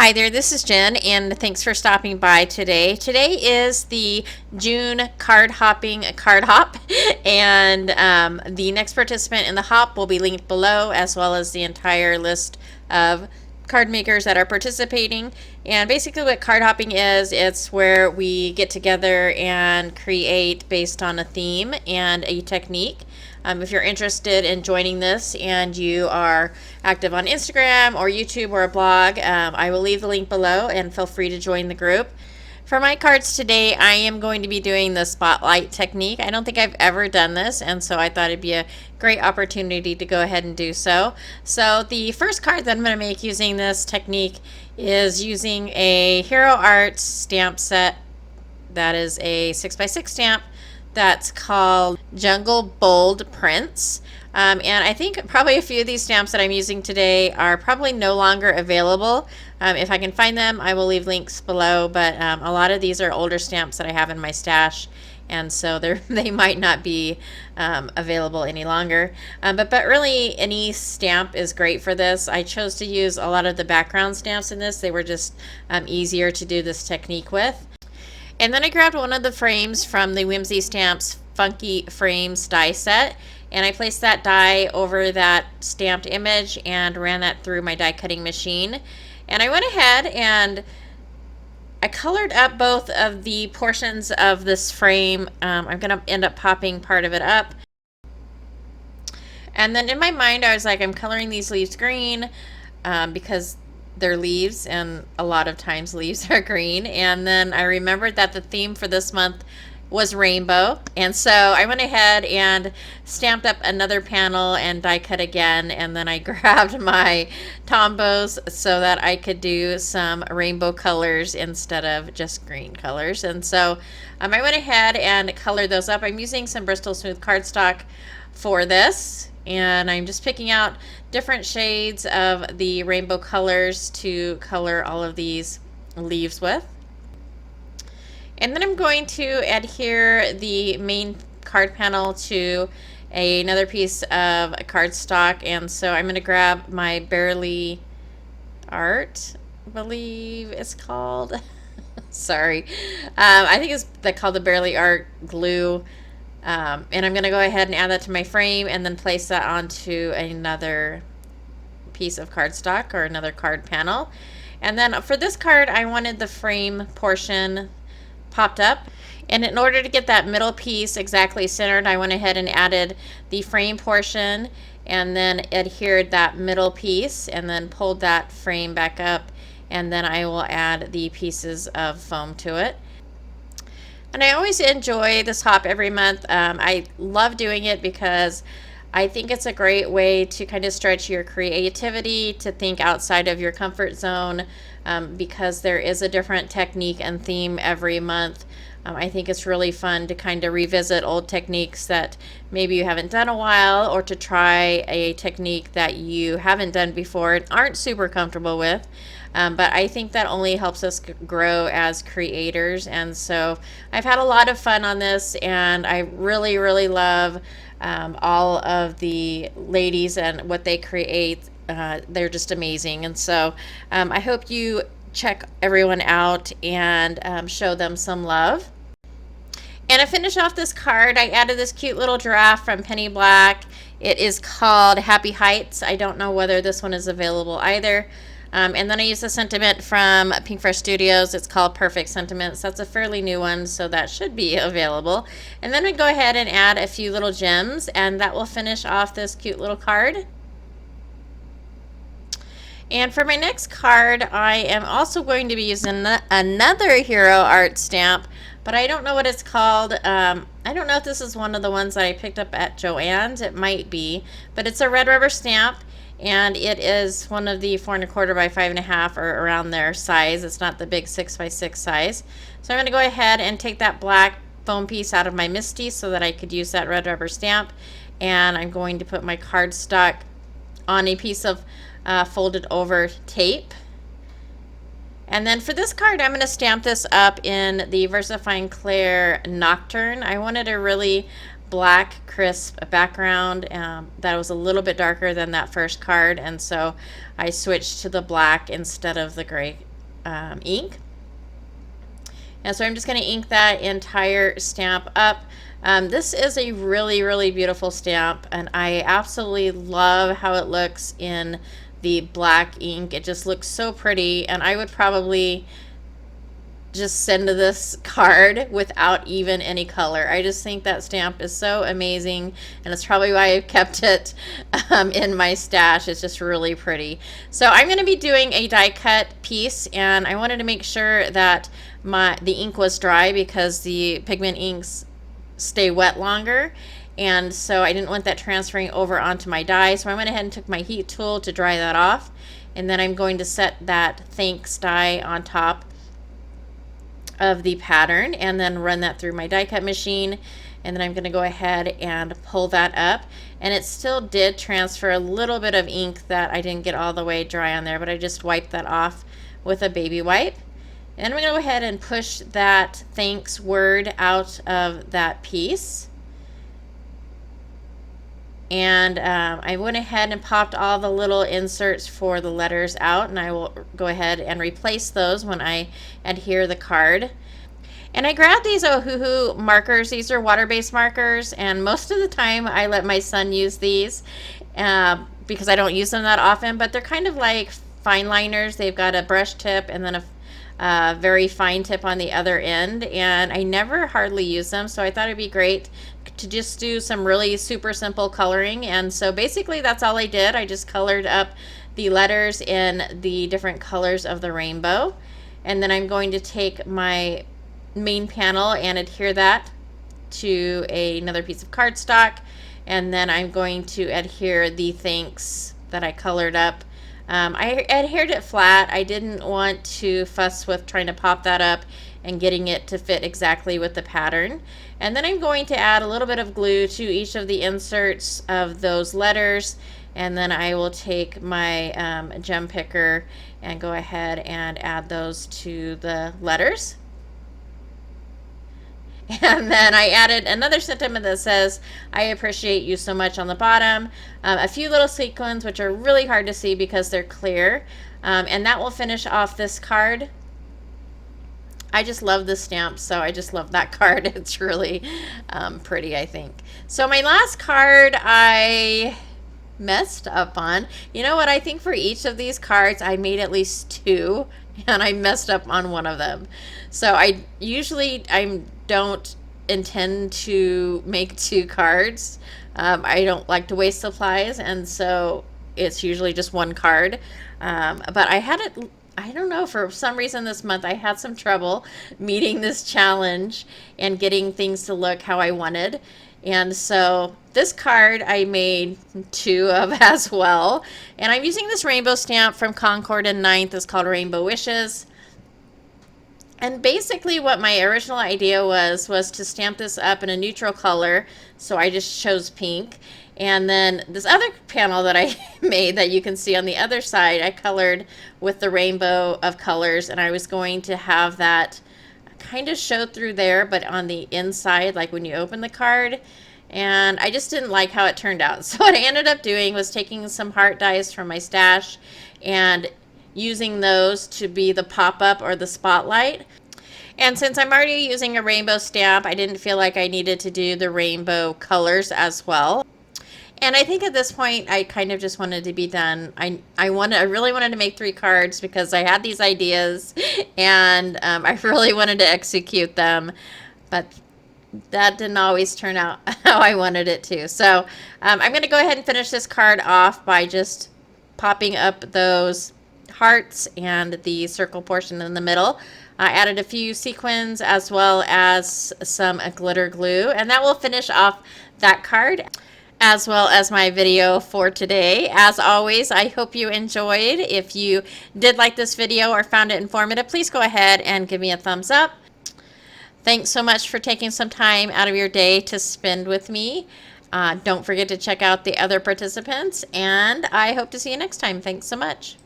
Hi there, this is Jen, and thanks for stopping by today. Today is the June Card Hopping Card Hop, and the next participant in the hop will be linked below, as well as the entire list of card makers that are participating. And basically what card hopping is, it's where we get together and create based on a theme and a technique. If you're interested in joining this and you are active on Instagram or YouTube or a blog, I will leave the link below and feel free to join the group. For my cards today, I am going to be doing the spotlight technique. I don't think I've ever done this, and so I thought it'd be a great opportunity to go ahead and do so. So the first card that I'm going to make using this technique is using a Hero Arts stamp set that is a 6x6 stamp that's called Jungle Bold Prints. And I think probably a few of these stamps that I'm using today are probably no longer available. If I can find them, I will leave links below, but a lot of these are older stamps that I have in my stash, and so they might not be available any longer. But really, any stamp is great for this. I chose to use a lot of the background stamps in this. They were just easier to do this technique with. And then I grabbed one of the frames from the Whimsy Stamps Funky Frames die set, and I placed that die over that stamped image and ran that through my die cutting machine. And I went ahead and I colored up both of the portions of this frame. I'm going to end up popping part of it up. And then in my mind, I was like, I'm coloring these leaves green because they're leaves, and a lot of times leaves are green. And then I remembered that the theme for this month was rainbow, and so I went ahead and stamped up another panel and die cut again, and then I grabbed my Tombows so that I could do some rainbow colors instead of just green colors. And so I went ahead and colored those up. I'm using some Bristol smooth cardstock for this, and I'm just picking out different shades of the rainbow colors to color all of these leaves with. And then I'm going to adhere the main card panel to another piece of cardstock, and so I'm going to grab my Barely Art, I believe it's called. Sorry. I think it's called the Barely Art glue. And I'm going to go ahead and add that to my frame and then place that onto another piece of cardstock or another card panel. And then for this card, I wanted the frame portion popped up, and in order to get that middle piece exactly centered, I went ahead and added the frame portion and then adhered that middle piece and then pulled that frame back up, and then I will add the pieces of foam to it. And I always enjoy this hop every month. I love doing it because I think it's a great way to kind of stretch your creativity, to think outside of your comfort zone, because there is a different technique and theme every month. I think it's really fun to kind of revisit old techniques that maybe you haven't done a while, or to try a technique that you haven't done before and aren't super comfortable with. But I think that only helps us grow as creators, and so I've had a lot of fun on this, and I really, really love all of the ladies and what they create. They're just amazing, and so I hope you check everyone out and show them some love. And to finish off this card, I added this cute little giraffe from Penny Black. It is called Happy Heights. I don't know whether this one is available either. And then I used a sentiment from Pinkfresh Studios. It's called Perfect Sentiments. That's a fairly new one, so that should be available. And then I go ahead and add a few little gems, and that will finish off this cute little card. And for my next card, I am also going to be using another Hero Art stamp, but I don't know what it's called. I don't know if this is one of the ones that I picked up at Joann's. It might be, but it's a red rubber stamp, and it is one of the 4 1/4 by 5 1/2 or around their size. It's not the big 6x6 size. So I'm going to go ahead and take that black foam piece out of my Misty so that I could use that red rubber stamp, and I'm going to put my cardstock on a piece of folded over tape. And then for this card, I'm going to stamp this up in the Versafine Clair Nocturne. I wanted a really black, crisp background that was a little bit darker than that first card, and so I switched to the black instead of the gray ink. And so I'm just going to ink that entire stamp up. This is a really, really beautiful stamp, and I absolutely love how it looks in the black ink. It just looks so pretty, and I would probably just send this card without even any color. I just think that stamp is so amazing, and it's probably why I've kept it in my stash. It's just really pretty. So I'm going to be doing a die cut piece, and I wanted to make sure that the ink was dry because the pigment inks stay wet longer, and so I didn't want that transferring over onto my die. So I went ahead and took my heat tool to dry that off, and then I'm going to set that thanks die on top of the pattern and then run that through my die cut machine, and then I'm going to go ahead and pull that up, and it still did transfer a little bit of ink that I didn't get all the way dry on there, but I just wiped that off with a baby wipe. And I'm going to go ahead and push that thanks word out of that piece. And I went ahead and popped all the little inserts for the letters out, and I will go ahead and replace those when I adhere the card. And I grabbed these Ohuhu markers. These are water-based markers, and most of the time I let my son use these because I don't use them that often, but they're kind of like fine liners. They've got a brush tip and then a very fine tip on the other end, and I never hardly use them, so I thought it'd be great to just do some really super simple coloring. And so basically that's all I did. I just colored up the letters in the different colors of the rainbow, and then I'm going to take my main panel and adhere that to another piece of cardstock, and then I'm going to adhere the thanks that I colored up. I adhered it flat. I didn't want to fuss with trying to pop that up and getting it to fit exactly with the pattern. And then I'm going to add a little bit of glue to each of the inserts of those letters, and then I will take my gem picker and go ahead and add those to the letters. And then I added another sentiment that says, "I appreciate you so much" on the bottom. A few little sequins, which are really hard to see because they're clear. And that will finish off this card. I just love this stamp, so I just love that card. It's really pretty, I think. So my last card I messed up on. You know what? I think for each of these cards I made at least two, and I messed up on one of them. So I don't intend to make two cards. I don't like to waste supplies, and so it's usually just one card. But I had it, I don't know, for some reason this month I had some trouble meeting this challenge and getting things to look how I wanted. And so this card I made two of as well. And I'm using this rainbow stamp from Concord in 9th. It's called Rainbow Wishes. And basically what my original idea was to stamp this up in a neutral color. So I just chose pink. And then this other panel that I made that you can see on the other side, I colored with the rainbow of colors. And I was going to have that kind of show through there, but on the inside, like when you open the card. And I just didn't like how it turned out. So what I ended up doing was taking some heart dies from my stash and using those to be the pop-up or the spotlight. And since I'm already using a rainbow stamp, I didn't feel like I needed to do the rainbow colors as well. And I think at this point I kind of just wanted to be done. I really wanted to make 3 cards because I had these ideas and I really wanted to execute them, but that didn't always turn out how I wanted it to. So I'm going to go ahead and finish this card off by just popping up those hearts and the circle portion in the middle. I added a few sequins as well as some glitter glue, and that will finish off that card as well as my video for today. As always, I hope you enjoyed. If you did like this video or found it informative, please go ahead and give me a thumbs up. Thanks so much for taking some time out of your day to spend with me. Don't forget to check out the other participants, and I hope to see you next time. Thanks so much.